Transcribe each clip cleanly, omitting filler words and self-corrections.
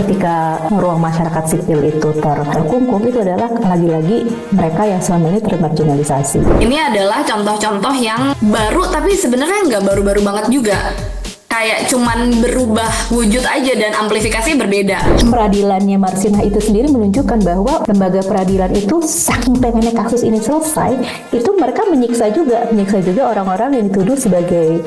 ketika ruang masyarakat sipil itu terkungkung, itu adalah lagi-lagi mereka yang selama ini termarginalisasi. Ini adalah contoh-contoh yang baru, tapi sebenarnya nggak baru-baru banget juga. Kayak cuman berubah wujud aja dan amplifikasi berbeda. Peradilannya Marsinah itu sendiri menunjukkan bahwa lembaga peradilan itu saking pengennya kasus ini selesai, itu mereka menyiksa juga orang-orang yang dituduh sebagai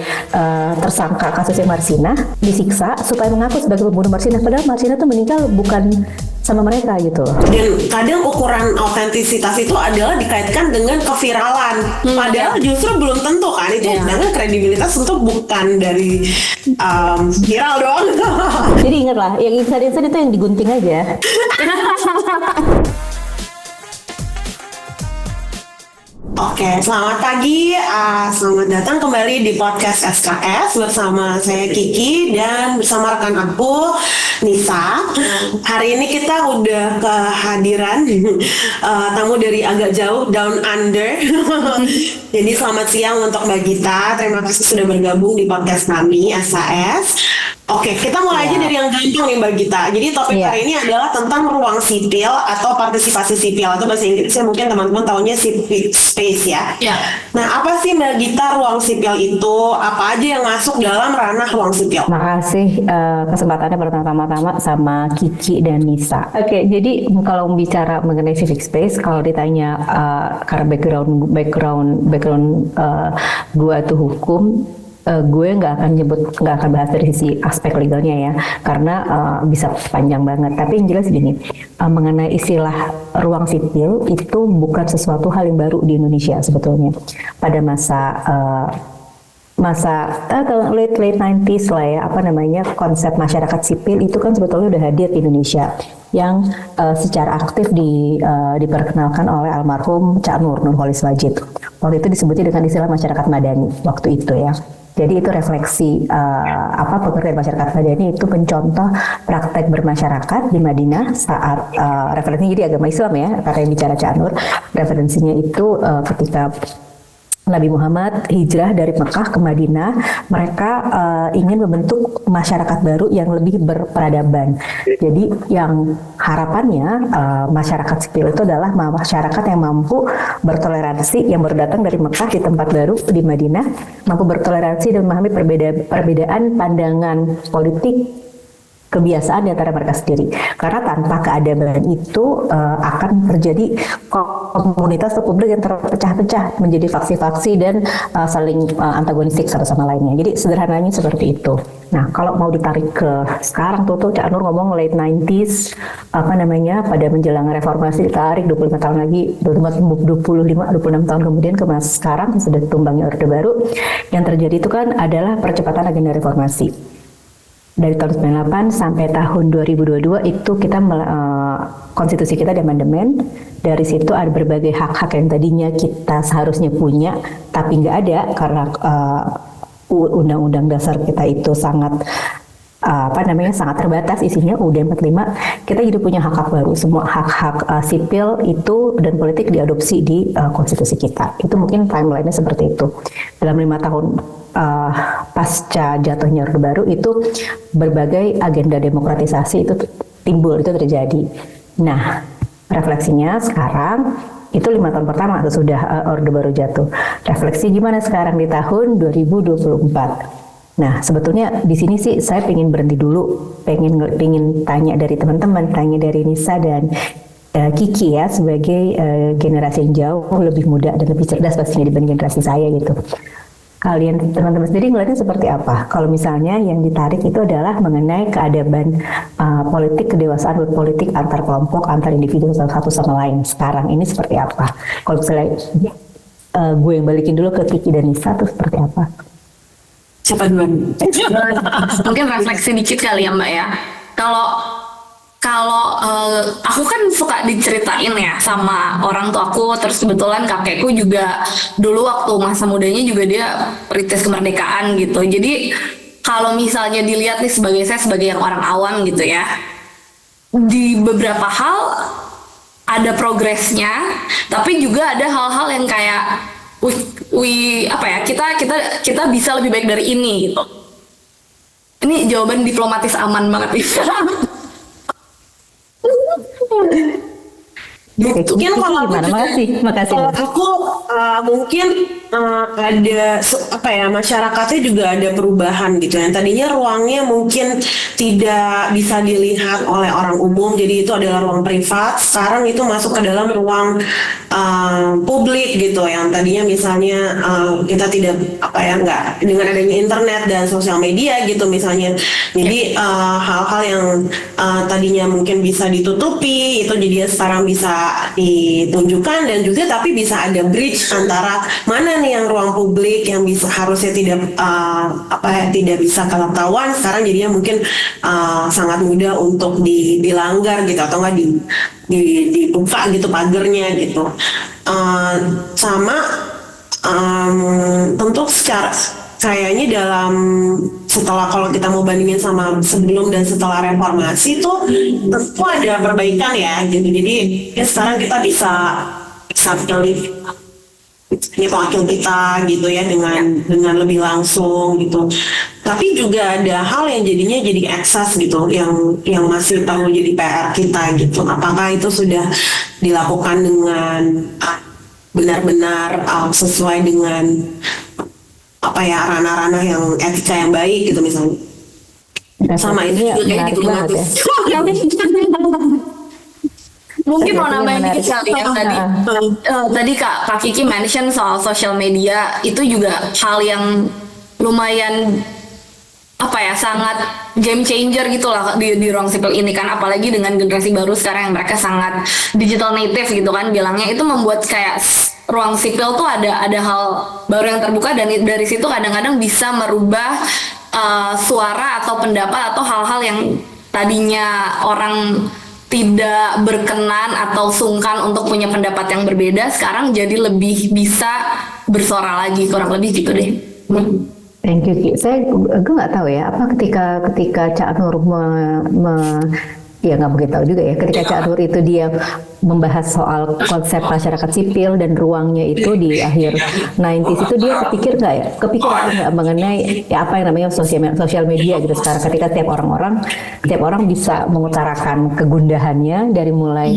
tersangka kasusnya Marsinah, disiksa supaya mengaku sebagai pembunuh Marsinah, padahal Marsinah itu meninggal bukan sama mereka gitu. Dan kadang ukuran autentisitas itu adalah dikaitkan dengan keviralan. Padahal justru belum tentu kan itu. Sedangkan kredibilitas tentu bukan dari viral doang. Jadi ingatlah, yang insan-insan itu yang digunting aja. Oke, selamat pagi. Selamat datang kembali di podcast SKS bersama saya Kiki dan bersama rekan aku Nisa. Hari ini kita udah kehadiran tamu dari agak jauh, down under. Jadi selamat siang untuk Mbak Gita. Terima kasih sudah bergabung di podcast kami SKS. Oke, kita mulai aja dari yang gampang nih Mbak Gita. Jadi topik hari ini adalah tentang ruang sipil atau partisipasi sipil, atau bahasa Inggrisnya mungkin teman-teman taunya civic space ya. Nah, apa sih Mbak Gita ruang sipil itu? Apa aja yang masuk dalam ranah ruang sipil? Makasih kesempatannya pertama-tama sama Kiki dan Nisa. Oke, jadi kalau bicara mengenai civic space, kalau ditanya karena background gue tuh hukum, gue nggak akan bahas dari sisi aspek legalnya ya, karena bisa panjang banget. Tapi yang jelas gini, mengenai istilah ruang sipil itu bukan sesuatu hal yang baru di Indonesia sebetulnya. Pada late 90s lah ya, konsep masyarakat sipil itu kan sebetulnya udah hadir di Indonesia, yang secara aktif diperkenalkan oleh almarhum Cak Nurholis Wajid. Waktu itu disebutnya dengan istilah masyarakat madani waktu itu ya. Jadi itu refleksi pengertian masyarakat madani itu mencontoh praktek bermasyarakat di Madinah saat referensinya jadi agama Islam ya, karena yang bicara Cak Nur, referensinya itu ketika Nabi Muhammad hijrah dari Mekah ke Madinah, mereka ingin membentuk masyarakat baru yang lebih berperadaban. Jadi yang harapannya masyarakat sipil itu adalah masyarakat yang mampu bertoleransi, yang baru datang dari Mekah di tempat baru di Madinah, mampu bertoleransi dan memahami perbedaan pandangan politik, kebiasaan di antara mereka sendiri. Karena tanpa keadaban itu akan terjadi komunitas atau publik yang terpecah-pecah menjadi faksi-faksi dan saling antagonistik satu sama lainnya. Jadi sederhananya seperti itu. Nah, kalau mau ditarik ke sekarang tuh Cak Nur ngomong late 90s pada menjelang reformasi, ditarik 25 tahun lagi, 26 tahun kemudian ke masa sekarang sudah tumbangnya Orde Baru. Yang terjadi itu kan adalah percepatan agenda reformasi. Dari tahun 98 sampai tahun 2022 itu kita konstitusi kita diamandemen. Dari situ ada berbagai hak-hak yang tadinya kita seharusnya punya tapi nggak ada karena undang-undang dasar kita itu sangat sangat terbatas isinya. UUD 45 kita jadi punya hak-hak baru. Semua hak-hak sipil itu dan politik diadopsi di konstitusi kita. Itu mungkin timeline-nya seperti itu. Dalam 5 tahun pasca jatuhnya Orde Baru itu berbagai agenda demokratisasi itu timbul, itu terjadi. Nah, refleksinya sekarang itu 5 tahun pertama sesudah Orde Baru jatuh. Refleksi gimana sekarang di tahun 2024? Nah, sebetulnya di sini sih saya pengen berhenti dulu, pengen tanya dari teman-teman, tanya dari Nisa dan Kiki ya, sebagai generasi yang jauh lebih muda dan lebih cerdas pastinya dibanding generasi saya gitu. Kalian teman-teman sendiri ngelihatnya seperti apa? Kalau misalnya yang ditarik itu adalah mengenai keadaban politik, kedewasaan berpolitik antar kelompok, antar individu satu sama lain. Sekarang ini seperti apa? Kalau misalnya gue yang balikin dulu ke Kiki dan Nisa tuh seperti apa? Siapa duluan? Mungkin refleksi dikit kali ya Mbak ya. Kalau aku kan suka diceritain ya sama orang tuaku, terus kebetulan kakekku juga dulu waktu masa mudanya juga dia perintis kemerdekaan gitu. Jadi kalau misalnya dilihat nih saya sebagai yang orang awam gitu ya, di beberapa hal ada progresnya, tapi juga ada hal-hal yang kayak kita bisa lebih baik dari ini gitu. Ini jawaban diplomatis aman banget nih. Gitu. Mungkin Kiki kalau aku gimana? juga, Makasih. kalau aku mungkin ada apa ya, masyarakatnya juga ada perubahan gitu. Yang tadinya ruangnya mungkin tidak bisa dilihat oleh orang umum, jadi itu adalah ruang privat. Sekarang itu masuk ke dalam ruang publik gitu. Yang tadinya misalnya kita tidak apa ya, nggak, dengan adanya internet dan sosial media gitu misalnya. Jadi hal-hal yang tadinya mungkin bisa ditutupi itu jadi sekarang bisa ditunjukkan, dan juga tapi bisa ada bridge antara mana nih yang ruang publik yang bisa harusnya tidak apa ya, tidak bisa ketahuan, sekarang jadinya mungkin sangat mudah untuk dilanggar gitu, atau enggak dibuka gitu pagernya gitu. Sama tentu secara kayaknya dalam setelah, kalau kita mau bandingin sama sebelum dan setelah reformasi itu tentu ada perbaikan ya gitu. Jadi ya sekarang kita bisa pilih ini wakil kita gitu ya dengan lebih langsung gitu. Tapi juga ada hal yang jadinya jadi excess gitu, yang masih perlu jadi PR kita gitu. Apakah itu sudah dilakukan dengan benar-benar sesuai dengan apa ya, ranah-ranah yang etika yang baik gitu misalnya. Sama itu juga kayak menarik banget ya. Mungkin mau Itu yang nambahin menarik. dikit kali ya tadi. Tadi Kak Kiki mention soal social media, itu juga hal yang lumayan apa ya, sangat game changer gitu lah di ruang sipil ini kan, apalagi dengan generasi baru sekarang yang mereka sangat digital native gitu kan bilangnya, itu membuat kayak ruang sipil tuh ada hal baru yang terbuka, dan dari situ kadang-kadang bisa merubah suara atau pendapat atau hal-hal yang tadinya orang tidak berkenan atau sungkan untuk punya pendapat yang berbeda, sekarang jadi lebih bisa bersuara lagi, kurang lebih gitu deh. Thank you Ki. Gue nggak tahu ya, apa ketika Cak Nur ya nggak mungkin tahu juga ya, ketika Cak Nur itu dia membahas soal konsep masyarakat sipil dan ruangnya itu di akhir 90s itu, dia kepikir nggak mengenai ya apa yang namanya sosial media gitu sekarang, ketika tiap orang bisa mengutarakan kegundahannya dari mulai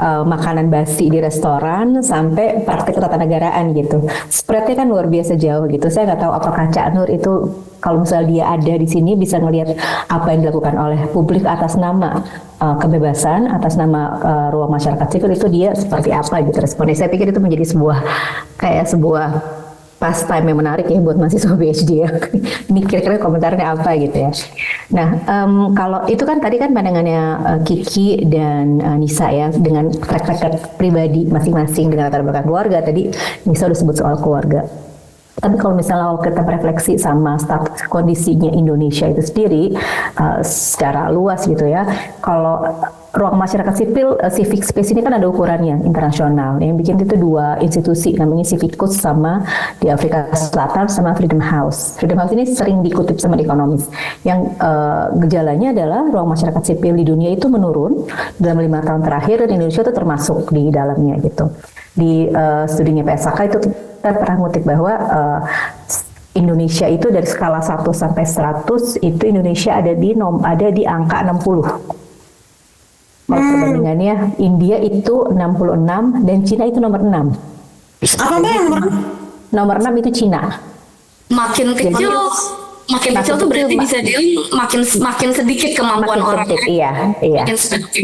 makanan basi di restoran sampai praktik ketatanegaraan gitu. Spreadnya kan luar biasa jauh gitu. Saya nggak tahu apakah Cak Nur itu kalau misalnya dia ada di sini bisa ngelihat apa yang dilakukan oleh publik atas nama kebebasan, atas nama ruang masyarakat sipil, itu dia seperti apa gitu responnya. Saya pikir itu menjadi sebuah pastime yang menarik ya buat mahasiswa PhD ya. Ini kira-kira komentarnya apa gitu ya. Nah, kalau itu kan tadi kan pandangannya Kiki dan Nisa ya, dengan track record pribadi masing-masing dengan latar belakang keluarga. Tadi Nisa udah sebut soal keluarga. Tapi kalau misalnya kita berefleksi sama status kondisinya Indonesia itu sendiri secara luas gitu ya, kalau ruang masyarakat sipil, civic space ini kan ada ukurannya internasional. Yang bikin itu dua institusi, namanya Civicus sama di Afrika Selatan sama Freedom House. Freedom House ini sering dikutip sama The Economist. Yang gejalanya adalah ruang masyarakat sipil di dunia itu menurun dalam 5 tahun terakhir, dan Indonesia itu termasuk di dalamnya gitu. Di studinya PSAK itu kita pernah ngutip bahwa Indonesia itu dari skala 1 sampai 100 itu Indonesia ada di angka 60. Kalau perbandingannya India itu 66 dan Cina itu nomor 6. Apa mbak yang Nomor 6 itu Cina. Makin kecil tuh berarti bisa makin sedikit kemampuan orangnya. Iya.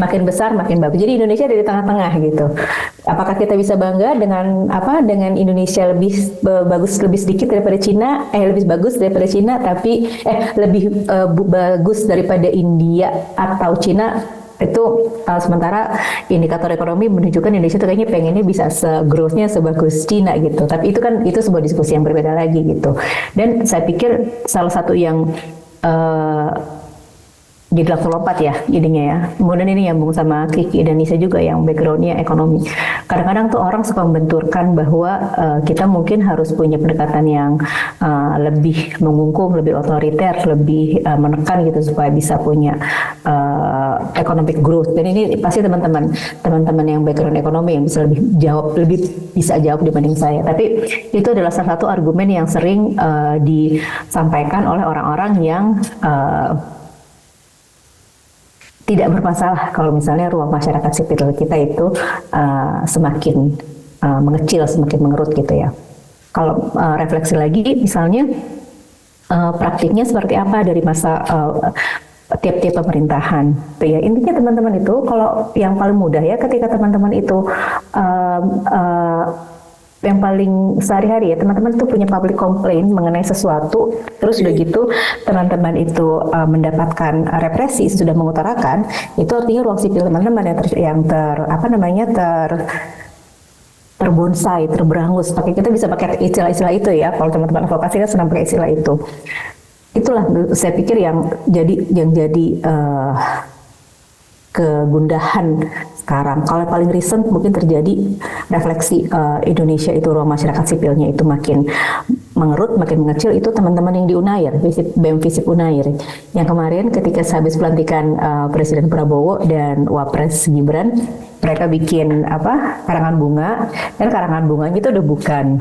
Makin besar makin bagus. Jadi Indonesia ada di tengah-tengah gitu. Apakah kita bisa bangga dengan Indonesia lebih bagus, lebih sedikit daripada Cina, lebih bagus daripada Cina, tapi lebih bagus daripada India atau Cina? Itu sementara indikator ekonomi menunjukkan Indonesia tuh kayaknya pengennya bisa growth-nya sebagus Cina gitu. Tapi itu sebuah diskusi yang berbeda lagi gitu. Dan saya pikir salah satu yang jadi langsung lompat ya jadinya ya. Kemudian ini nyambung sama Kiki dan Nisa juga yang background-nya ekonomi. Kadang-kadang tuh orang suka membenturkan bahwa kita mungkin harus punya pendekatan yang lebih mengungkung, lebih otoriter, lebih menekan gitu supaya bisa punya economic growth. Dan ini pasti teman-teman yang background ekonomi yang bisa lebih bisa jawab dibanding saya. Tapi itu adalah salah satu argumen yang sering disampaikan oleh orang-orang yang tidak bermasalah kalau misalnya ruang masyarakat sipil kita itu semakin mengecil, semakin mengerut gitu ya. Kalau refleksi lagi, misalnya praktiknya seperti apa dari masa tiap-tiap pemerintahan. Ya, intinya teman-teman itu kalau yang paling mudah ya, ketika teman-teman itu yang paling sehari-hari ya, teman-teman itu punya public complaint mengenai sesuatu, terus udah gitu teman-teman itu mendapatkan represi sudah mengutarakan, itu artinya ruang sipil teman-teman yang terbonsai, terberangus. Kita bisa pakai istilah-istilah itu ya. Kalau teman-teman advokasi kan senang pakai istilah itu. Itulah saya pikir yang jadi kegundahan sekarang. Kalau paling recent mungkin terjadi refleksi Indonesia itu ruang masyarakat sipilnya itu makin mengerut, makin mengecil, itu teman-teman yang di Unair, BEM Visip Unair. Yang kemarin ketika habis pelantikan Presiden Prabowo dan Wapres Gibran, mereka bikin karangan bunga, dan karangan bunganya itu udah bukan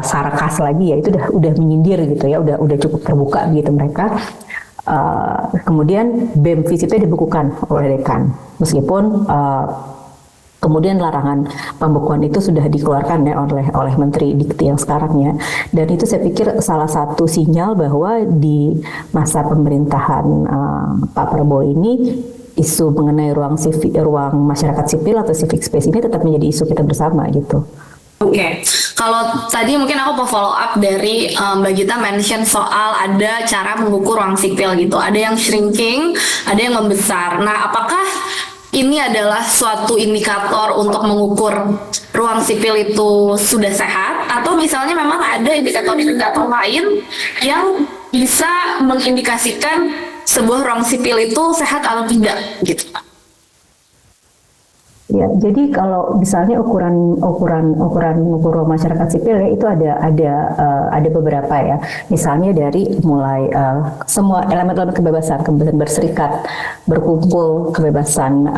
sarkas lagi ya, itu udah menyindir gitu ya, udah cukup terbuka gitu mereka. Kemudian BEM Visipnya dibekukan oleh dekan, meskipun kemudian larangan pembekuan itu sudah dikeluarkan ya oleh Menteri Dikti yang sekarang ya. Dan itu saya pikir salah satu sinyal bahwa di masa pemerintahan Pak Prabowo ini isu mengenai ruang masyarakat sipil atau civic space ini tetap menjadi isu kita bersama gitu. Oke, kalau tadi mungkin aku mau follow up dari Mbak Gita mention soal ada cara mengukur ruang sipil gitu. Ada yang shrinking, ada yang membesar. Nah, apakah ini adalah suatu indikator untuk mengukur ruang sipil itu sudah sehat? Atau misalnya memang ada indikator-indikator lain yang bisa mengindikasikan sebuah ruang sipil itu sehat atau tidak gitu? Ya, jadi kalau misalnya ukuran ruang masyarakat sipil ya, itu ada beberapa ya. Misalnya dari mulai semua elemen-elemen kebebasan berserikat, berkumpul, kebebasan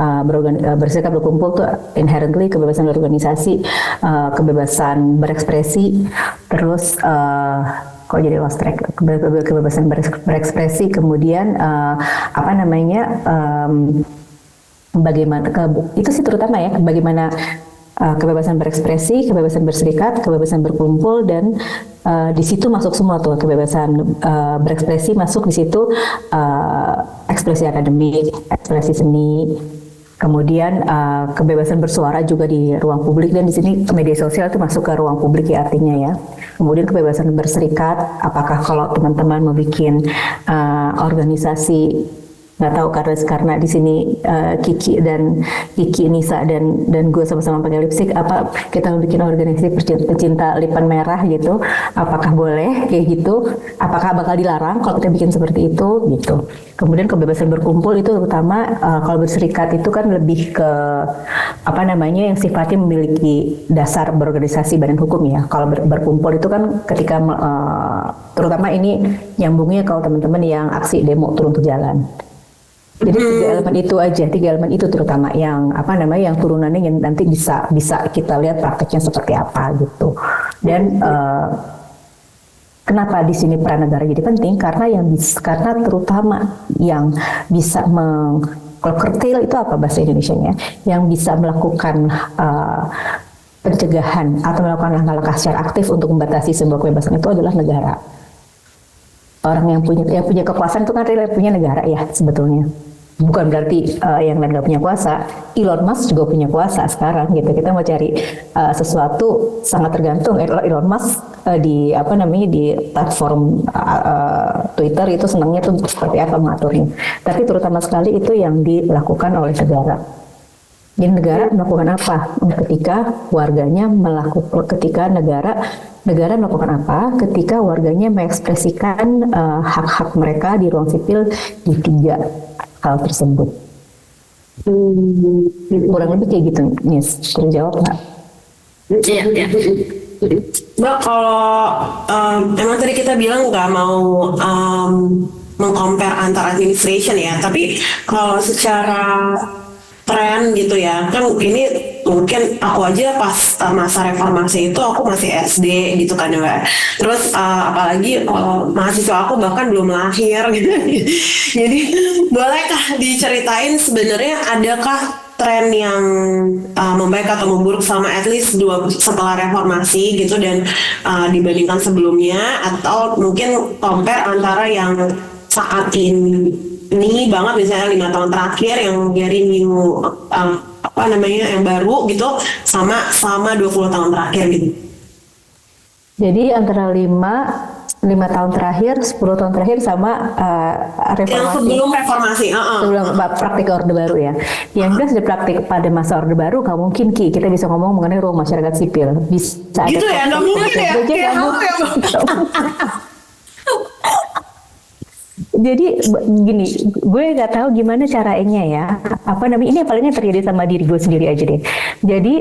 berserikat, berkumpul tuh inherently kebebasan berorganisasi, kebebasan berekspresi, terus kok jadi lost track, kebebasan berekspresi, kemudian bagaimana itu sih terutama ya, bagaimana kebebasan berekspresi, kebebasan berserikat, kebebasan berkumpul, dan di situ masuk semua tuh kebebasan berekspresi, masuk di situ ekspresi akademik, ekspresi seni, kemudian kebebasan bersuara juga di ruang publik, dan di sini media sosial itu masuk ke ruang publik ya artinya ya. Kemudian kebebasan berserikat, apakah kalau teman-teman mau bikin organisasi, nggak tahu karena di sini Kiki Nisa dan gue sama-sama pakai lipstick, apa kita bikin organisasi pecinta lipan merah gitu, apakah boleh kayak gitu, apakah bakal dilarang kalau kita bikin seperti itu gitu. Kemudian kebebasan berkumpul itu terutama kalau berserikat itu kan lebih ke yang sifatnya memiliki dasar berorganisasi badan hukum ya. Kalau berkumpul itu kan ketika terutama ini nyambungnya kalau teman-teman yang aksi demo turun ke jalan. Jadi tiga elemen itu terutama yang yang turunannya yang nanti bisa kita lihat prakteknya seperti apa gitu. Dan kenapa di sini peran negara jadi penting? Karena terutama yang bisa kalau curtail itu apa bahasa Indonesianya? Yang bisa melakukan pencegahan atau melakukan langkah-langkah secara aktif untuk membatasi sebuah kebebasan itu adalah negara. Orang yang punya kekuasaan itu kan punya negara ya sebetulnya. Bukan berarti yang lain nggak punya kuasa. Elon Musk juga punya kuasa sekarang gitu. Kita mau cari sesuatu sangat tergantung. Elon Musk di platform Twitter itu senangnya tuh seperti apa mengaturnya. Tapi terutama sekali itu yang dilakukan oleh negara. Jadi negara melakukan apa ketika warganya ketika negara melakukan apa ketika warganya mengekspresikan hak-hak mereka di ruang sipil di 3 hal tersebut. Kurang lebih kayak gitu, Nis. Terjawab nggak? Iya. Mbak, kalau emang tadi kita bilang nggak mau meng-compare antara administration ya, tapi kalau secara tren gitu ya, kan ini mungkin aku aja pas masa reformasi itu aku masih SD gitu kan ya Mbak. Terus apalagi mahasiswa aku bahkan belum lahir gitu. Jadi bolehkah diceritain sebenarnya adakah tren yang membaik atau memburuk selama at least setelah reformasi gitu, dan dibandingkan sebelumnya, atau mungkin compare antara yang saat ini banget misalnya 5 tahun terakhir yang dari new yang baru gitu sama 20 tahun terakhir gitu. Jadi antara 5 tahun terakhir, 10 tahun terakhir sama reformasi. Yang sebelum reformasi, sebelum praktik Orde Baru ya. Yang jelas di praktik pada masa Orde Baru, nggak mungkin kita bisa ngomong mengenai ruang masyarakat sipil. Bisa gitu ya, nggak mungkin ya. Jadi gini, gue nggak tahu gimana caranya ya. Ini palingnya terjadi sama diri gue sendiri aja deh. Jadi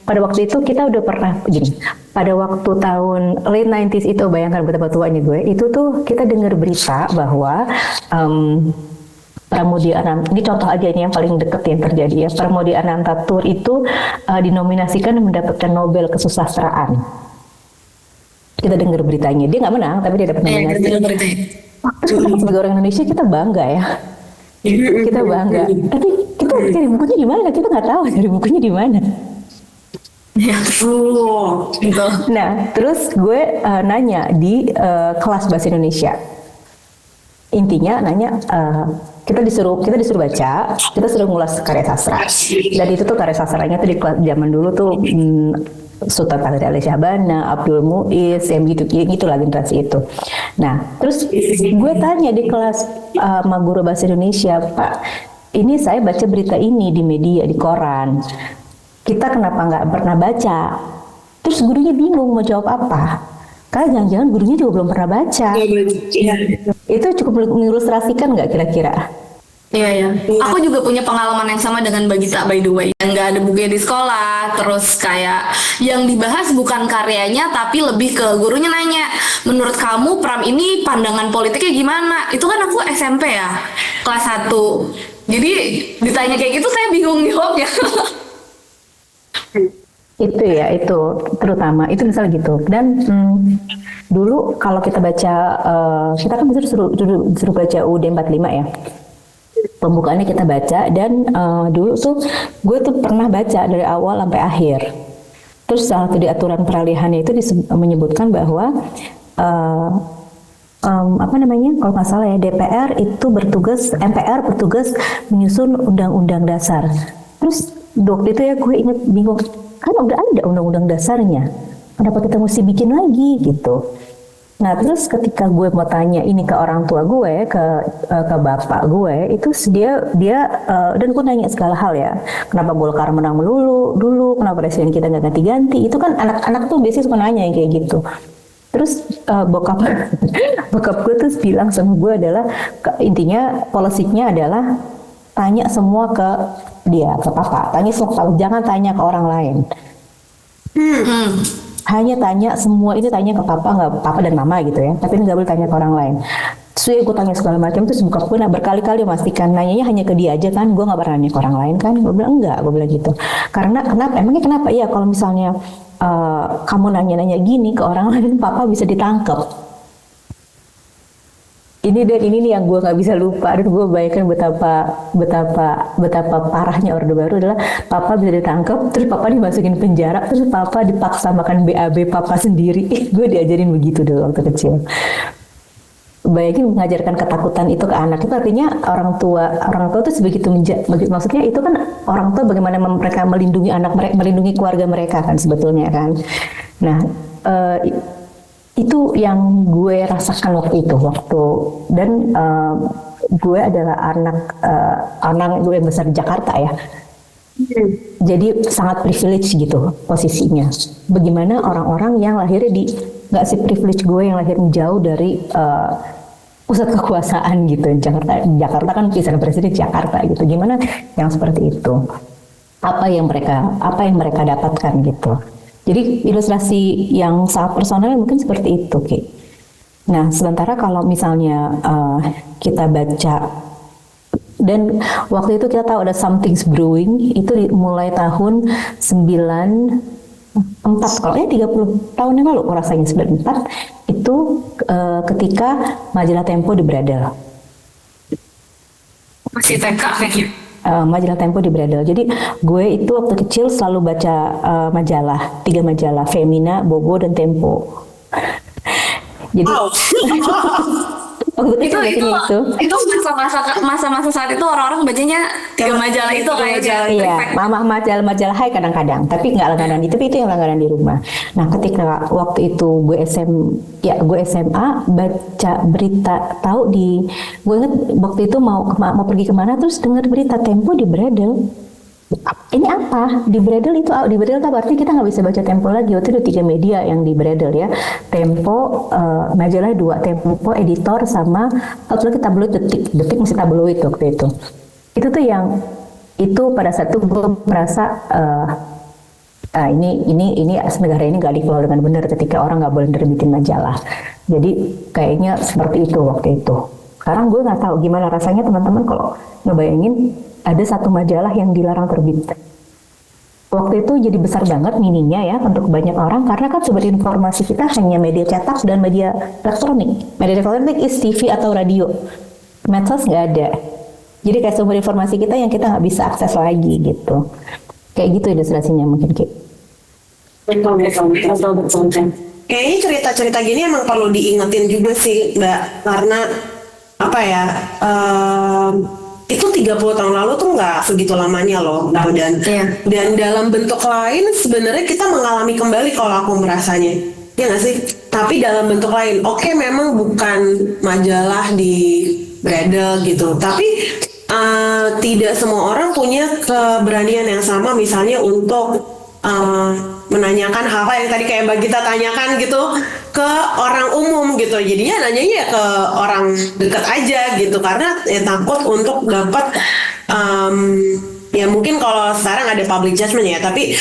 pada waktu itu kita udah pernah gini. Pada waktu tahun late 90s itu, bayangkan betapa tuanya gue. Itu tuh kita dengar berita bahwa Pramudia Ananta, ini contoh aja ini yang paling deket yang terjadi ya. Pramudia Anantatur itu dinominasikan mendapatkan Nobel Kesusastraan. Kita dengar beritanya, dia nggak menang, tapi dia dapat nominasi. Terus kita sebagai orang Indonesia kita bangga ya, kita bangga. Tapi kita cari bukunya di mana? Kita nggak tahu cari bukunya di mana. Gitu. Nah, terus gue nanya di kelas bahasa Indonesia. Intinya nanya, kita disuruh baca, kita suruh ngulas karya sastra. Dan itu tuh karya sastranya tuh di kelas zaman dulu tuh Sultan Taher Ali Syahbana, Abdul Muiz, yang gitu lah generasi itu. Nah, terus gue tanya di kelas sama guru bahasa Indonesia, Pak, ini saya baca berita ini di media, di koran. Kita kenapa nggak pernah baca? Terus gurunya bingung mau jawab apa. Karena jangan-jangan gurunya juga belum pernah baca. Itu cukup mengilustrasikan nggak kira-kira? Iya. Aku juga punya pengalaman yang sama dengan Bagita, by the way. Yang nggak ada bukunya di sekolah, terus kayak yang dibahas bukan karyanya, tapi lebih ke gurunya nanya, menurut kamu Pram ini pandangan politiknya gimana? Itu kan aku SMP ya, kelas 1. Jadi ditanya kayak gitu saya bingung jawabnya. Itu ya, itu terutama itu misalnya gitu. Dan dulu kalau kita baca, kita kan disuruh baca UUD 45 ya. Pembukaannya kita baca, dan dulu tuh gue tuh pernah baca dari awal sampai akhir. Terus salah satu di aturan peralihannya itu menyebutkan bahwa kalau nggak salah ya, MPR bertugas menyusun undang-undang dasar. Terus waktu itu ya gue inget bingung, kan udah ada undang-undang dasarnya, kenapa kita mesti bikin lagi gitu. Nah, terus ketika gue mau tanya ini ke orang tua gue, ke bapak gue, itu dia dan gue nanya segala hal ya. Kenapa Golkar menang melulu dulu? Kenapa presiden kita nggak ganti-ganti? Itu kan anak-anak tuh biasanya suka nanya yang kayak gitu. Terus bokap gue tuh bilang sama gue adalah intinya polisinya adalah tanya semua ke dia, ke papa. Tanya semua ke papa, jangan tanya ke orang lain. Hanya tanya semua itu, tanya ke papa, nggak papa dan mama gitu ya, tapi nggak boleh tanya ke orang lain. Terus gue tanya segala macam, terus bokap gue berkali-kali memastikan nanyanya hanya ke dia aja kan, gue nggak pernah nanya ke orang lain kan. Gue bilang enggak, gue bilang gitu. Karena emangnya kenapa ya kalau misalnya kamu nanya-nanya gini ke orang lain, papa bisa ditangkap. Ini nih yang gue nggak bisa lupa, dan gue bayangkan betapa parahnya Orde Baru adalah papa bisa ditangkap, terus papa dimasukin penjara, terus papa dipaksa makan BAB papa sendiri. Gue diajarin begitu dulu waktu kecil. Bayangin mengajarkan ketakutan itu ke anak, itu artinya orang tua itu sebegitu maksudnya itu kan orang tua bagaimana mereka melindungi anak mereka, melindungi keluarga mereka kan sebetulnya kan. Nah, itu yang gue rasakan waktu dan gue adalah anak gue yang besar di Jakarta ya. Jadi sangat privilege gitu posisinya. Bagaimana orang-orang yang lahirnya nggak sih privilege gue yang lahirnya jauh dari pusat kekuasaan gitu. Jakarta kan pisahan presiden Jakarta gitu. Gimana yang seperti itu? Apa yang mereka dapatkan gitu. Jadi ilustrasi yang sangat personal mungkin seperti itu, Ki. Nah, sementara kalau misalnya kita baca Dan waktu itu kita tahu ada something's brewing, itu mulai tahun 94, kalau 30 tahun yang lalu rasanya 94, itu ketika majalah Tempo di Bradel. Masih TK kayaknya. Majalah Tempo di Bradel. Jadi gue itu waktu kecil selalu baca majalah, 3 majalah, Femina, Bobo, dan Tempo. Jadi waktu kecil bacanya itu masa-masa saat itu orang-orang bacanya 3 majalah itu kayaknya. Iya, mama majalah Hai kadang-kadang, tapi nggak langganan tapi itu yang langganan di rumah. Nah, ketika waktu itu gue SMA baca berita, gue inget waktu itu mau pergi kemana, terus dengar berita Tempo di Bradel. Ini apa? Di Bradel itu berarti kita nggak bisa baca Tempo lagi. Waktu itu 3 media yang di Bradel ya. Tempo, majalah 2, Tempo editor, sama satu lagi tabloid Detik. Detik masih tabloid waktu itu. Itu tuh yang itu pada saat itu gue merasa ini negara ini nggak dikelola dengan benar ketika orang nggak boleh nerbitin majalah. Jadi kayaknya seperti itu waktu itu. Sekarang gue nggak tahu gimana rasanya teman-teman kalau ngebayangin ada satu majalah yang dilarang terbit. Waktu itu jadi besar banget mininya ya untuk banyak orang, karena kan sumber informasi kita hanya media cetak dan media elektronik. Media elektronik is TV atau radio. Medsos nggak ada. Jadi kayak sumber informasi kita yang kita nggak bisa akses lagi gitu. Kayak gitu ilustrasinya mungkin kayak. Betul. Kayaknya cerita-cerita gini emang perlu diingetin juga sih, Mbak, karena apa ya? Itu 30 tahun lalu tuh nggak segitu lamanya loh, dan dalam bentuk lain sebenarnya kita mengalami kembali kalau aku merasanya, ya nggak sih? Tapi dalam bentuk lain, oke, memang bukan majalah di Bradel gitu, tapi tidak semua orang punya keberanian yang sama, misalnya untuk menanyakan hal-hal yang tadi kayak Mbak Gita tanyakan gitu ke orang umum gitu. Jadinya nanyanya ya ke orang dekat aja gitu, karena ya takut untuk dapat ya mungkin kalau sekarang ada public judgment ya, tapi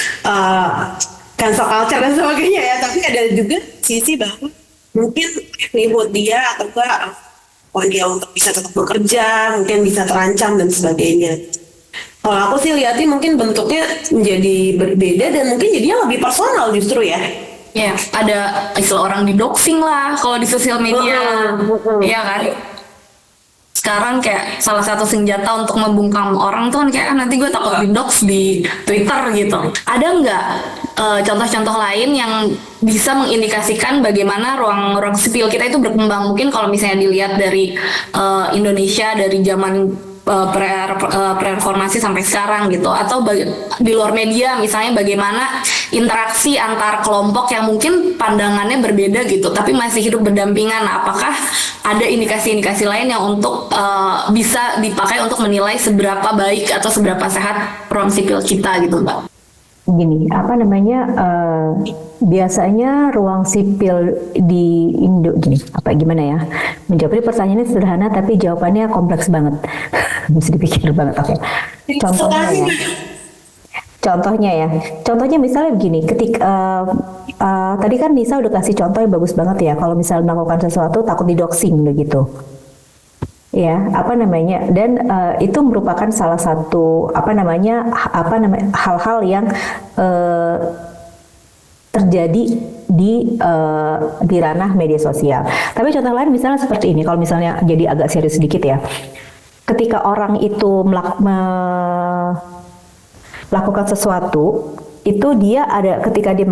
cancel culture dan sebagainya ya, tapi ada juga sisi bahwa mungkin livelihood dia atau enggak dia untuk bisa tetap bekerja mungkin bisa terancam dan sebagainya. Kalau aku sih lihatnya mungkin bentuknya menjadi berbeda dan mungkin jadinya lebih personal justru ya. Ya, ada istilah orang di doxing lah kalau di sosial media. Iya kan? Sekarang kayak salah satu senjata untuk membungkam orang tuh kan kayak nanti gue takut di dox di Twitter gitu. Ada nggak contoh-contoh lain yang bisa mengindikasikan bagaimana ruang sipil kita itu berkembang? Mungkin kalau misalnya dilihat dari Indonesia dari zaman pre-reformasi sampai sekarang gitu, atau di luar media misalnya bagaimana interaksi antar kelompok yang mungkin pandangannya berbeda gitu tapi masih hidup berdampingan. Apakah ada indikasi-indikasi lain yang untuk bisa dipakai untuk menilai seberapa baik atau seberapa sehat ruang sipil kita gitu, Mbak? Gini, biasanya ruang sipil di Indo gimana ya? Menjawab pertanyaannya sederhana tapi jawabannya kompleks banget. Mesti dipikir banget. Oke. Contohnya misalnya begini, ketika tadi kan Nisa udah kasih contoh yang bagus banget ya. Kalau misalnya melakukan sesuatu takut didoxing begitu. Ya, dan itu merupakan salah satu hal-hal yang terjadi di ranah media sosial. Tapi contoh lain misalnya seperti ini, kalau misalnya jadi agak serius sedikit ya, ketika orang itu melakukan sesuatu, itu dia ada ketika dia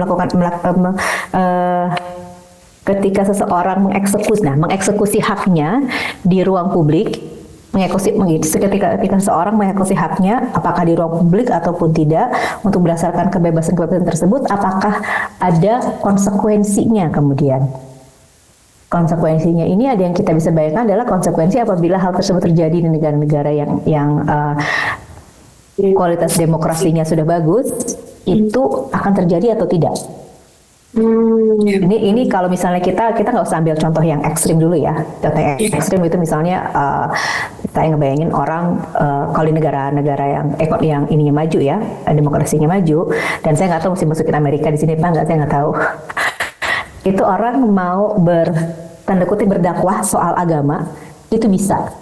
ketika seseorang mengeksekusi haknya di ruang publik, ketika seseorang mengeksekusi haknya, apakah di ruang publik ataupun tidak, untuk berdasarkan kebebasan tersebut, apakah ada konsekuensinya kemudian. Konsekuensinya ini ada yang kita bisa bayangkan adalah konsekuensi apabila hal tersebut terjadi di negara-negara yang kualitas demokrasinya sudah bagus, itu akan terjadi atau tidak. Ini kalau misalnya kita nggak usah ambil contoh yang ekstrim dulu ya. Contoh yang ekstrim itu misalnya saya ngebayangin orang kalau di negara-negara yang ininya maju ya, demokrasinya maju, dan saya nggak tahu mesti masukin Amerika di sini apa nggak, saya nggak tahu. Itu orang mau tanda kutip berdakwah soal agama itu bisa.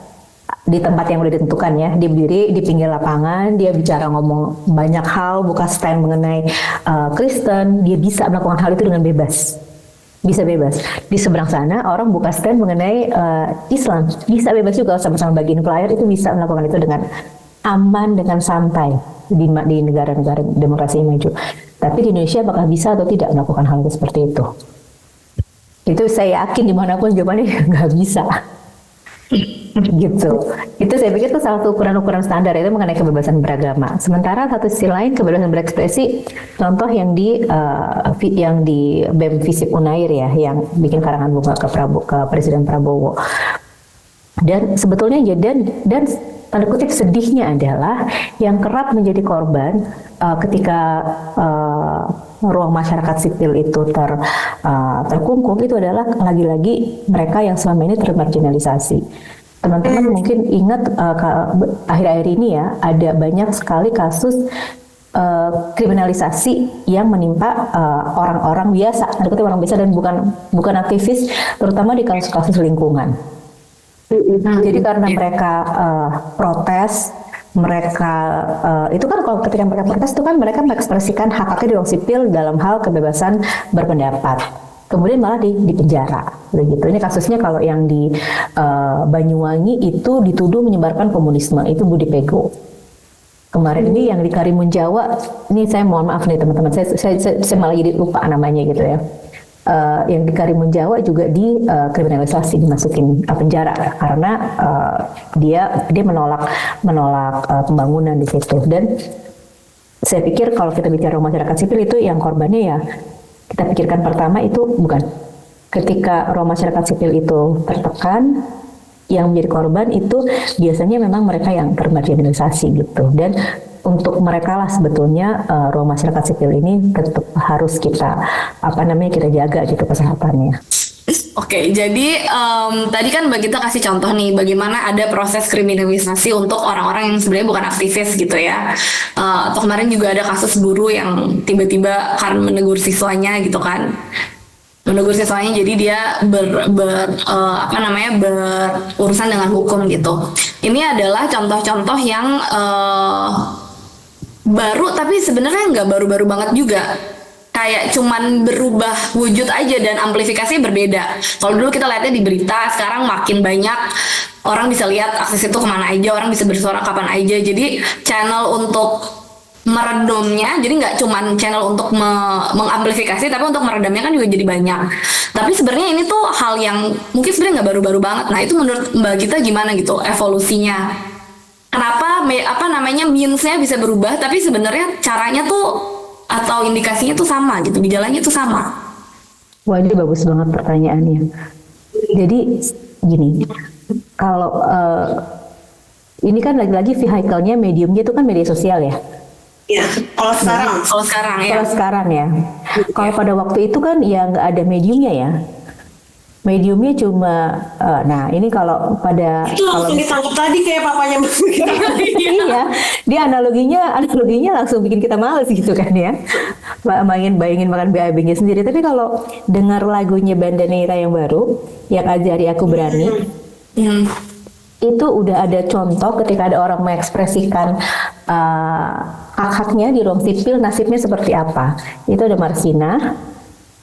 di tempat yang udah ditentukan ya, dia berdiri di pinggir lapangan, dia bicara ngomong banyak hal, buka stand mengenai Kristen, dia bisa melakukan hal itu dengan bebas. Bisa bebas. Di seberang sana orang buka stand mengenai Islam, bisa bebas juga, sama-sama bagiin flyer itu bisa melakukan itu dengan aman, dengan santai di negara-negara demokrasi yang maju. Tapi di Indonesia apakah bisa atau tidak melakukan hal seperti itu? Itu saya yakin dimanapun jawabannya nggak bisa. Gitu. Itu saya pikir itu salah satu ukuran-ukuran standar itu mengenai kebebasan beragama. Sementara satu sisi lain kebebasan berekspresi, contoh yang di BEM Visip Unair ya, yang bikin karangan bunga ke Presiden Prabowo. Dan sebetulnya dan tanda kutip sedihnya adalah yang kerap menjadi korban ketika ruang masyarakat sipil itu terkungkung itu adalah lagi-lagi mereka yang selama ini termarginalisasi. Teman-teman mungkin ingat akhir-akhir ini ya ada banyak sekali kasus kriminalisasi yang menimpa orang-orang biasa, tanda kutip orang biasa dan bukan aktivis, terutama di kasus-kasus lingkungan. Jadi karena mereka protes, mereka itu kan kalau ketika mereka protes itu kan mereka mengekspresikan hak-haknya di ruang sipil dalam hal kebebasan berpendapat. Kemudian malah di penjara, begitu. Ini kasusnya kalau yang di Banyuwangi itu dituduh menyebarkan komunisme, itu Budi Pego. Kemarin ini yang di Karimun Jawa, ini saya mohon maaf nih teman-teman, saya malah jadi lupa namanya gitu ya. Yang di Karimun Jawa juga dikriminalisasi, dimasukin penjara karena dia menolak pembangunan di situ. Dan saya pikir kalau kita bicara masyarakat sipil itu yang korbannya ya kita pikirkan pertama itu bukan ketika ruang masyarakat sipil itu tertekan, yang menjadi korban itu biasanya memang mereka yang termarginalisasi gitu. Dan untuk mereka lah sebetulnya ruang masyarakat sipil ini tetap harus kita kita jaga gitu kesehatannya. Oke, jadi tadi kan Mbak Gita kasih contoh nih bagaimana ada proses kriminalisasi untuk orang-orang yang sebenarnya bukan aktivis gitu ya. Atau kemarin juga ada kasus guru yang tiba-tiba kan menegur siswanya gitu kan. Menegur siswanya jadi dia berurusan dengan hukum gitu. Ini adalah contoh-contoh yang baru tapi sebenarnya nggak baru-baru banget juga. Kayak cuman berubah wujud aja dan amplifikasinya berbeda. Kalau dulu kita lihatnya di berita, sekarang makin banyak orang bisa lihat akses itu kemana aja, orang bisa bersuara kapan aja. Jadi channel untuk meredamnya, jadi nggak cuman channel untuk mengamplifikasi, tapi untuk meredamnya kan juga jadi banyak. Tapi sebenarnya ini tuh hal yang mungkin sebenarnya nggak baru-baru banget. Nah itu menurut Mbak Gita gimana gitu evolusinya? Kenapa means-nya bisa berubah, tapi sebenarnya caranya tuh atau indikasinya tuh sama gitu, gejalanya tuh sama. Wah, ini bagus banget pertanyaannya. Jadi gini, kalau ini kan lagi-lagi vehicle-nya, mediumnya itu kan media sosial ya. Iya, kalau sekarang ya. Kalau pada waktu itu kan ya nggak ada mediumnya ya. Mediumnya cuma, nah ini kalau pada itu langsung ditangkap tadi kayak papanya iya, dia analoginya langsung bikin kita males gitu kan ya, bayangin makan BAB-nya sendiri. Tapi kalau dengar lagunya Banda Neira yang baru, yang Ajari Aku Berani, itu udah ada contoh ketika ada orang mengekspresikan hak-haknya di ruang sipil, nasibnya seperti apa. Itu ada Marsina,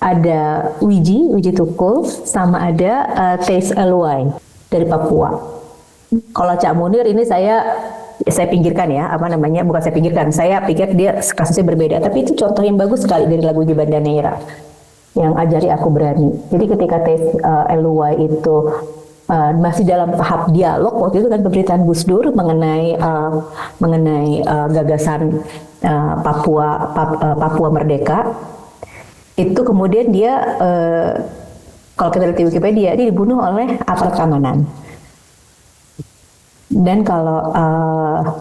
ada Wiji Tukul, sama ada Teis Eluai dari Papua. Kalau Cak Munir ini saya pinggirkan ya, bukan saya pinggirkan, saya pikir dia kasusnya berbeda. Tapi itu contoh yang bagus sekali dari lagu di Banda Neira yang Ajari Aku Berani. Jadi ketika Teis Eluai itu masih dalam tahap dialog, waktu itu kan pemberitaan Gus Dur mengenai gagasan Papua Merdeka. Itu kemudian dia, kalau kita lihat di Wikipedia, dia dibunuh oleh aparat keamanan. Dan kalau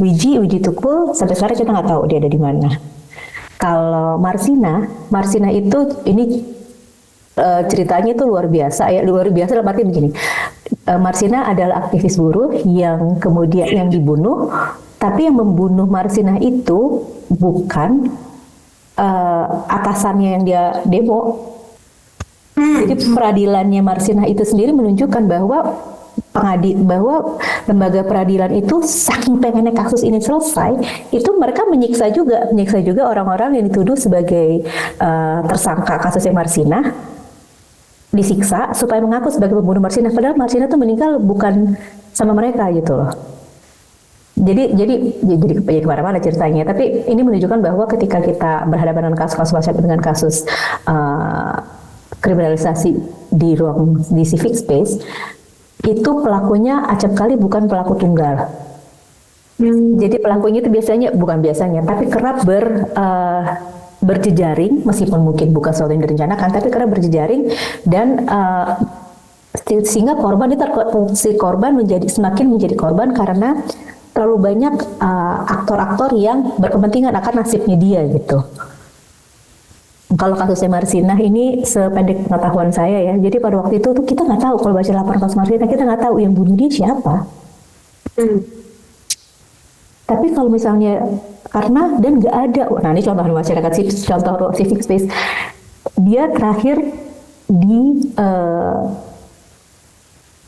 Wiji Tukul, sampai sekarang kita nggak tahu dia ada di mana. Kalau Marsina itu, ini ceritanya itu luar biasa dalam arti begini. Marsina adalah aktivis buruh yang kemudian yang dibunuh, tapi yang membunuh Marsina itu bukan atasannya yang dia demo. Jadi peradilannya Marsina itu sendiri menunjukkan bahwa bahwa lembaga peradilan itu saking pengennya kasus ini selesai, itu mereka menyiksa juga orang-orang yang dituduh sebagai tersangka kasusnya Marsinah, disiksa supaya mengaku sebagai pembunuh Marsinah, padahal Marsinah tuh meninggal bukan sama mereka gitu loh. Jadi kemana-mana ceritanya. Tapi ini menunjukkan bahwa ketika kita berhadapan dengan kasus kriminalisasi di civic space, itu pelakunya acap kali bukan pelaku tunggal. Jadi pelakunya itu tapi kerap berjejaring, meskipun mungkin bukan sesuatu yang direncanakan, tapi kerap berjejaring dan sehingga si korban semakin menjadi korban karena terlalu banyak aktor-aktor yang berkepentingan akan nasibnya dia gitu. Kalau kasusnya Marsinah ini sependek pengetahuan saya ya, jadi pada waktu itu tuh kita nggak tahu, kalau baca laporan kasus Marsinah kita nggak tahu yang bunuh dia siapa. Tapi kalau misalnya dan nggak ada, nah ini contoh masyarakat contoh civic space, dia terakhir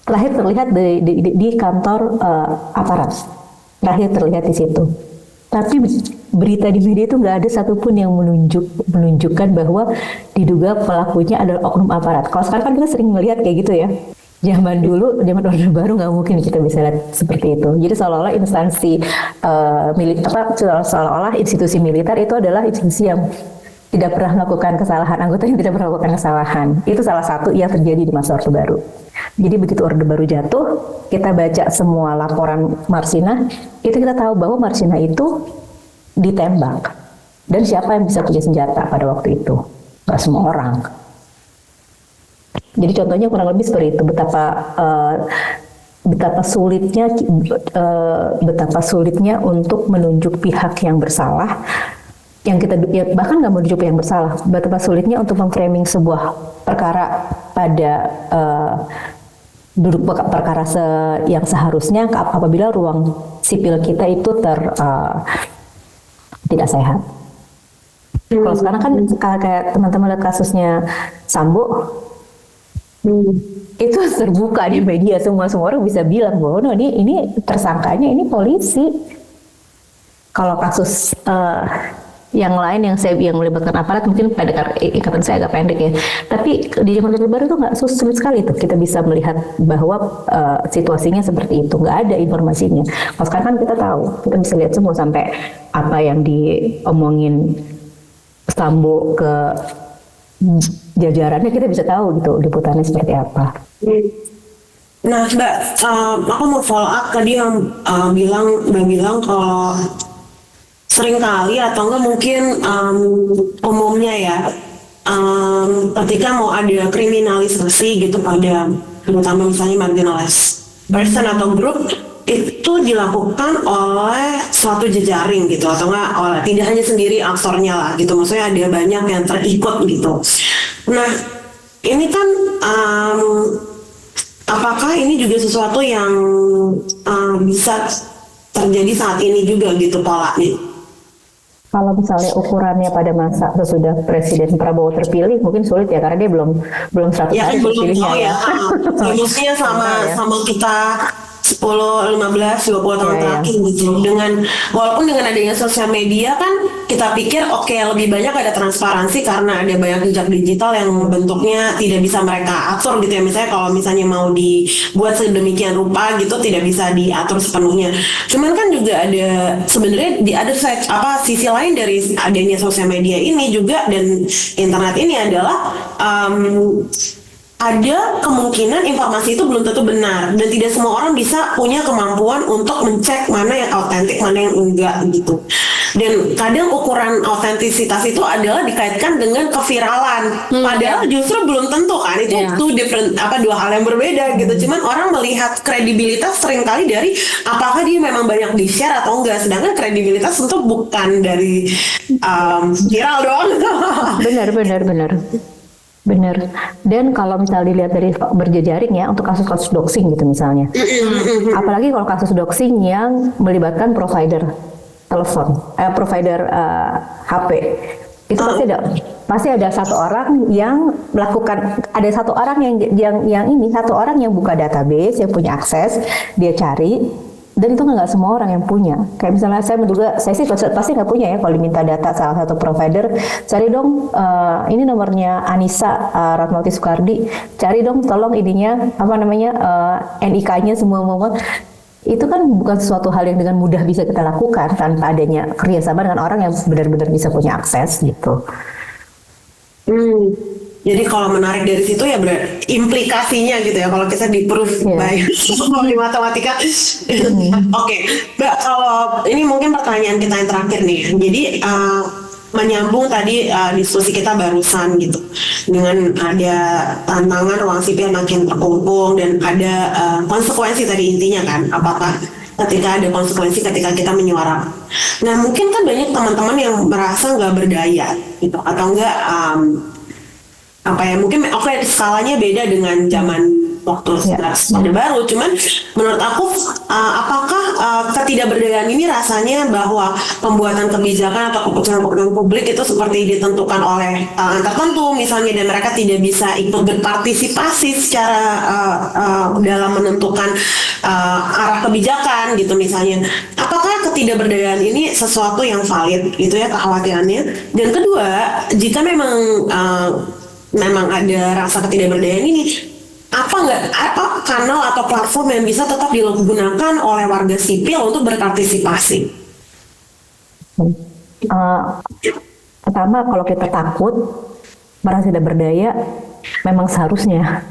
terlihat di kantor aparat, terakhir terlihat di situ. Tapi berita di media itu nggak ada satupun yang menunjukkan bahwa diduga pelakunya adalah oknum aparat. Kalau sekarang kan kita sering melihat kayak gitu ya. Zaman Orde Baru nggak mungkin kita bisa lihat seperti itu. Jadi seolah-olah seolah-olah institusi militer itu adalah institusi yang tidak pernah melakukan kesalahan, anggotanya tidak pernah melakukan kesalahan. Itu salah satu yang terjadi di masa Orde Baru. Jadi begitu Orde Baru jatuh, kita baca semua laporan Marsinah, itu kita tahu bahwa Marsinah itu ditembak. Dan siapa yang bisa punya senjata pada waktu itu? Gak semua orang. Jadi contohnya kurang lebih seperti itu, betapa sulitnya untuk menunjuk pihak yang bersalah, bahkan nggak menunjuk yang bersalah, betapa sulitnya untuk memframing sebuah perkara pada duduk perkara yang seharusnya apabila ruang sipil kita itu tidak sehat. Kalau sekarang kan kayak teman-teman lihat kasusnya Sambo, itu terbuka di media, semua orang bisa bilang bahwa ini tersangkanya ini polisi. Kalau kasus yang lain yang melibatkan aparat mungkin ikatan saya agak pendek ya. Tapi di zaman Orde Baru itu nggak sulit sekali tuh kita bisa melihat bahwa situasinya seperti itu, nggak ada informasinya. Kalau sekarang kan kita tahu, kita bisa lihat semua sampai apa yang diomongin Sambo ke jajarannya, kita bisa tahu gitu liputannya seperti apa. Nah Mbak, aku mau follow up tadi yang Mbak bilang kalau seringkali atau enggak mungkin umumnya ya, ketika mau ada kriminalisasi gitu pada terutama misalnya marginalized person atau group, itu dilakukan oleh suatu jejaring gitu, atau enggak tidak hanya sendiri aktornya lah gitu, maksudnya ada banyak yang terikut gitu. Nah ini kan apakah ini juga sesuatu yang bisa terjadi saat ini juga gitu polanya? Kalau misalnya ukurannya pada masa sesudah Presiden Prabowo terpilih mungkin sulit ya, karena dia belum 100 ya, hari terpilihnya ya. Harusnya sama kita 10, 15, 20 tahun terakhir gitu. Walaupun dengan adanya sosial media kan kita pikir oke, lebih banyak ada transparansi karena ada banyak jejak digital yang bentuknya tidak bisa mereka atur gitu ya. Misalnya kalau misalnya mau dibuat sedemikian rupa gitu tidak bisa diatur sepenuhnya. Cuman kan juga ada sebenarnya ada sisi lain dari adanya sosial media ini juga dan internet ini adalah ada kemungkinan informasi itu belum tentu benar dan tidak semua orang bisa punya kemampuan untuk mencek mana yang autentik, mana yang enggak gitu. Dan kadang ukuran autentisitas itu adalah dikaitkan dengan keviralan. Padahal justru belum tentu kan, itu dua hal yang berbeda gitu. Cuman orang melihat kredibilitas seringkali dari apakah dia memang banyak di-share atau enggak. Sedangkan kredibilitas tentu bukan dari viral doang. Benar. Dan kalau misalnya dilihat dari berjejaring ya, untuk kasus-kasus doxing gitu misalnya. Apalagi kalau kasus doxing yang melibatkan provider telepon, provider HP. itu pasti ada satu orang yang melakukan, ada satu orang satu orang yang buka database, yang punya akses, dia cari, dan itu nggak semua orang yang punya. Kayak misalnya saya sih pasti nggak punya ya, kalau diminta data salah satu provider, cari dong ini nomornya Anissa Ratnawati Soekardi, cari dong tolong ininya NIK-nya semua. Itu kan bukan sesuatu hal yang dengan mudah bisa kita lakukan tanpa adanya kerjasama dengan orang yang benar-benar bisa punya akses gitu. Jadi kalau menarik dari situ ya implikasinya gitu ya, kalau kita di-proof by matematika. Oke, Mbak, kalau ini mungkin pertanyaan kita yang terakhir nih. Jadi menyambung tadi diskusi kita barusan gitu, dengan ada tantangan ruang sipil makin terkumpul dan ada konsekuensi tadi intinya kan, apakah ketika ada konsekuensi ketika kita menyuarakan. Nah mungkin kan banyak teman-teman yang merasa nggak berdaya gitu, atau enggak mungkin skalanya beda dengan zaman waktu Orde Baru. Cuman menurut aku apakah ketidakberdayaan ini rasanya bahwa pembuatan kebijakan atau keputusan publik itu seperti ditentukan oleh tertentu misalnya, dan mereka tidak bisa ikut berpartisipasi secara dalam menentukan arah kebijakan gitu misalnya. Apakah ketidakberdayaan ini sesuatu yang valid gitu ya kekhawatirannya? Dan kedua, jika memang ada rasa ketidakberdayaan ini, apa kanal atau platform yang bisa tetap digunakan oleh warga sipil untuk berpartisipasi? Pertama, kalau kita takut merasa tidak berdaya, memang seharusnya.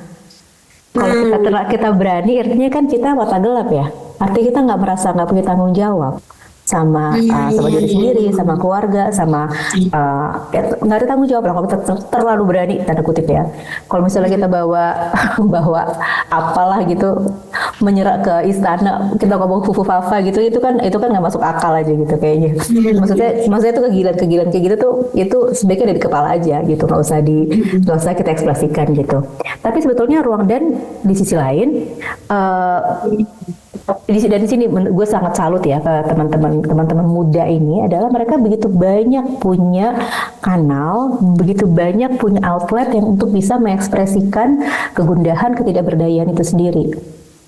Kalau kita berani, artinya kan kita mata gelap ya. Artinya kita nggak punya tanggung jawab sama diri sendiri, sama keluarga, sama nggak ada tanggung jawab lah kalau kita terlalu berani, tanda kutip ya. Kalau misalnya kita bawa apalah gitu, menyerah ke istana, kita ngomong fufu-fafa gitu, itu kan nggak masuk akal aja gitu kayaknya. Maksudnya itu kegilaan kayak gitu tuh, itu sebaiknya dari kepala aja gitu, nggak usah kita ekspresikan gitu. Tapi sebetulnya ruang dan di sisi lain di sini gue sangat salut ya ke teman-teman muda ini, adalah mereka begitu banyak punya kanal, begitu banyak punya outlet yang untuk bisa mengekspresikan kegundahan, ketidakberdayaan itu sendiri.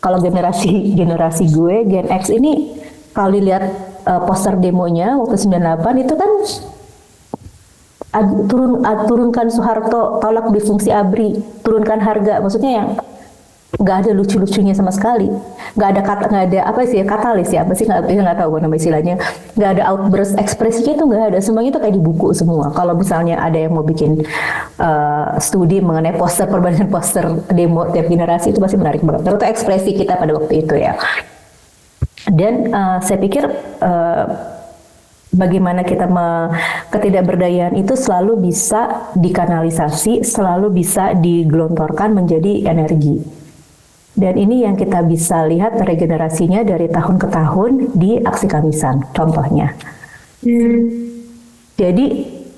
Kalau generasi gue Gen X ini, kalau dilihat poster demonya waktu 98 itu kan turunkan Soeharto, tolak difungsi ABRI, turunkan harga, maksudnya yang nggak ada lucu-lucunya sama sekali, nggak ada katalis ya, nggak tahu nama istilahnya, nggak ada outburst ekspresinya, itu nggak ada, semuanya itu kayak di buku semua. Kalau misalnya ada yang mau bikin studi mengenai perbandingan poster demo tiap generasi, itu pasti menarik banget, terutama ekspresi kita pada waktu itu ya. Dan saya pikir bagaimana kita ketidakberdayaan itu selalu bisa dikanalisasi, selalu bisa digelontorkan menjadi energi. Dan ini yang kita bisa lihat regenerasinya dari tahun ke tahun di aksi Kamisan, contohnya. Jadi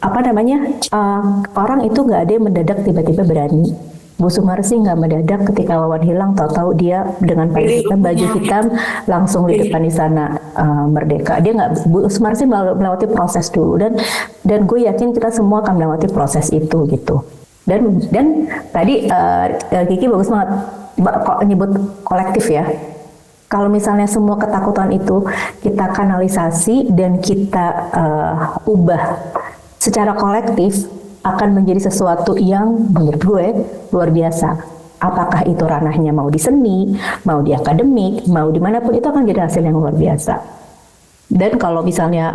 orang itu nggak ada yang mendadak tiba-tiba berani. Bu Sumarsi nggak mendadak ketika Wawan hilang, tahu-tahu dia dengan baju hitam langsung di depan istana Merdeka. Dia nggak, Bu Sumarsi melewati proses dulu, dan gue yakin kita semua akan melewati proses itu gitu. Dan tadi Kiki bagus banget nyebut kolektif ya. Kalau misalnya semua ketakutan itu kita kanalisasi dan kita ubah secara kolektif, akan menjadi sesuatu yang menurut gue luar biasa. Apakah itu ranahnya mau di seni, mau di akademik, mau dimanapun, itu akan jadi hasil yang luar biasa. Dan kalau misalnya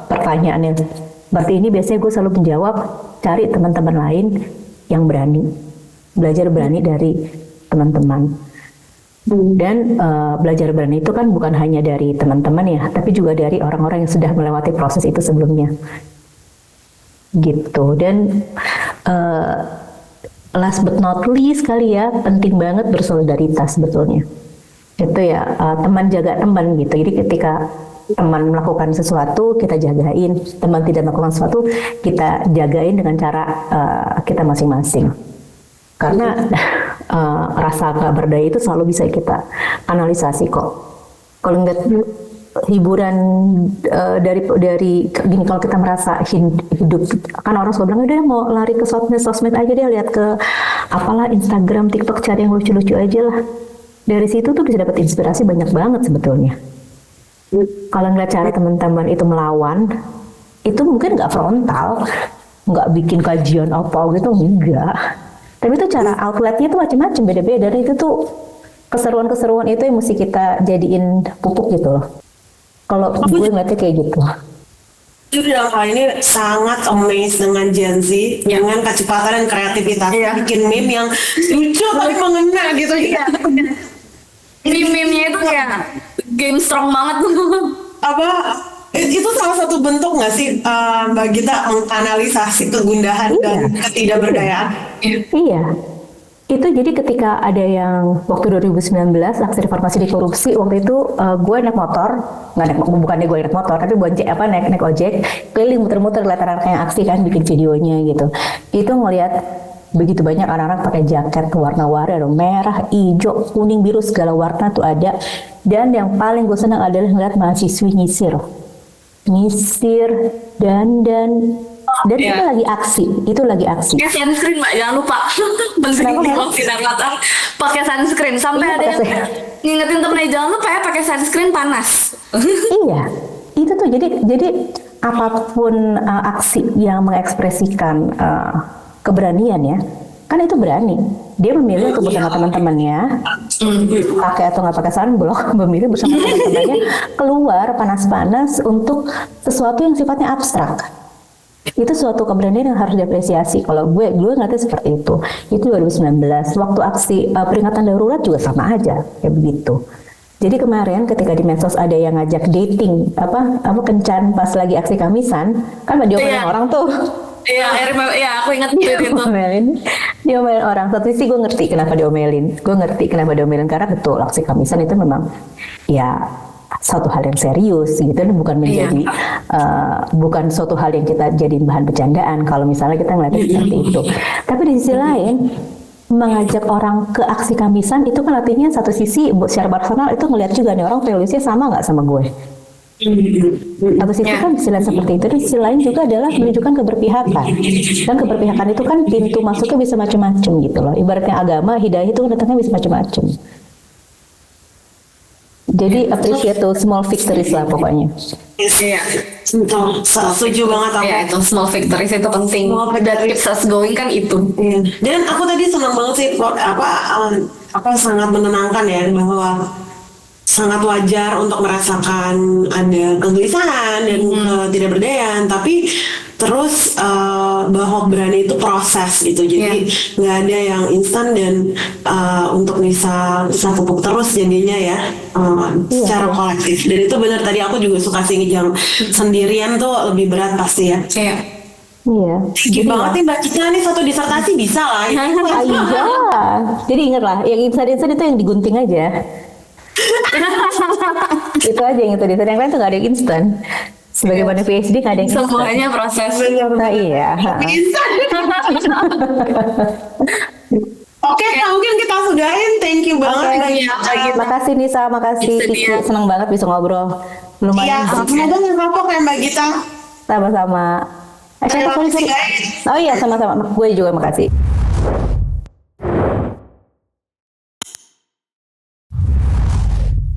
pertanyaannya seperti ini, biasanya gue selalu menjawab, cari teman-teman lain yang berani, belajar berani dari teman-teman. Dan belajar berani itu kan bukan hanya dari teman-teman ya, tapi juga dari orang-orang yang sudah melewati proses itu sebelumnya. Gitu. Dan last but not least kali ya, penting banget bersolidaritas sebetulnya. Itu ya, teman jaga teman gitu. Jadi ketika teman melakukan sesuatu, kita jagain. Teman tidak melakukan sesuatu, kita jagain dengan cara kita masing-masing. Karena rasa gak berdaya itu selalu bisa kita analisasi kok. Kalau hiburan dari gini, kalau kita merasa hidup kan orang suka bilang udah mau lari ke sosmed aja deh, lihat ke apalah Instagram, TikTok, cari yang lucu-lucu aja lah. Dari situ tuh bisa dapat inspirasi banyak banget sebetulnya. Kalau ngeliat cara teman-teman itu melawan, itu mungkin nggak frontal, nggak bikin kajian apa gitu, enggak. Tapi itu cara outletnya tuh macam-macam, beda-beda. Dan itu tuh keseruan-keseruan itu yang mesti kita jadiin pupuk gitu loh. Kalau gue ngeliatnya kayak gitu. Jujur dalam hal ini sangat amazed dengan Gen Z dengan kecepatan dan kreativitas bikin meme yang lucu tapi mengena gitu ya. Meme-nya itu kayak game strong banget tuh. Apa itu salah satu bentuk nggak sih Mbak Gita menganalisasi kegundahan dan ketidakberdayaan? Iya. Itu jadi ketika ada yang waktu 2019 aksi reformasi di korupsi, waktu itu gue naik motor, bukannya gue naik motor, tapi naik ojek, keliling muter-muter lihat anak-anak yang aksi kan, bikin videonya gitu. Itu ngelihat begitu banyak anak-anak pakai jaket warna-warni, ada merah, hijau, kuning, biru, segala warna tuh ada. Dan yang paling gue senang adalah ngeliat mahasiswi nyisir, dandan. Dan itu lagi aksi. Pakai sunscreen Mbak, jangan lupa. Penting kalau sinar matahari pakai sunscreen. Sampai ada yang ngingetin temennya, jangan lupa ya pakai sunscreen panas. Iya, itu tuh jadi apapun aksi yang mengekspresikan keberanian ya, kan itu berani. Dia memilih untuk bersama teman-temannya, pakai atau nggak pakai sunblock, memilih bersama teman-temannya keluar panas-panas untuk sesuatu yang sifatnya abstrak. Itu suatu keberanian yang harus diapresiasi. Kalau gue ngeliatnya seperti itu. Itu 2019. Waktu aksi peringatan darurat juga sama aja kayak begitu. Jadi kemarin ketika di medsos ada yang ngajak dating apa kencan pas lagi aksi Kamisan, kan diomelin orang tuh. Aku ingat itu. Diomelin orang. Satu sisi gue ngerti kenapa diomelin. Karena betul aksi Kamisan itu memang ya suatu hal yang serius gitu, dan bukan menjadi bukan suatu hal yang kita jadiin bahan bercandaan kalau misalnya kita ngeliatnya seperti itu. Tapi di sisi lain mengajak orang ke aksi Kamisan itu kan artinya satu sisi secara personal itu ngeliat juga nih orang values-nya sama nggak sama gue. Satu sisi kan bisa lihat seperti itu, dan sisi lain juga adalah menunjukkan keberpihakan. Dan keberpihakan itu kan pintu masuknya bisa macam-macam gitu loh. Ibaratnya agama, hidayah itu datangnya bisa macam-macam. Jadi appreciate those small victories lah pokoknya. Iya, setuju banget aku. Ya itu small victories itu penting. That keeps us going kan itu. Dan aku tadi senang banget sih sangat menenangkan ya, bahwa sangat wajar untuk merasakan ada kegelisahan dan ketidakberdayaan, tapi terus bahwa berani itu proses gitu, jadi nggak ada yang instan, dan untuk bisa pupuk terus jadinya ya secara kolektif. Dan itu benar, tadi aku juga suka sih ngejam sendirian tuh lebih berat pasti ya. Iya. Jadi banget nih Mbak Cika nih, satu disertasi bisa lah. Iya. Jadi ingat lah, yang insan itu yang digunting aja. Itu aja yang itu, yang lain tuh nggak ada yang instan. Sebagaimana PhD nggak ada yang instan. Semuanya proses. Nah iya. Oke, mungkin kita sudahin. Thank you banget. Makasih Nisa, makasih Kiki, senang banget bisa ngobrol. Iya, semoga ngerokok ya Mbak Gita. Sama-sama. Terima kasih guys. Oh iya, sama-sama. Gue juga makasih.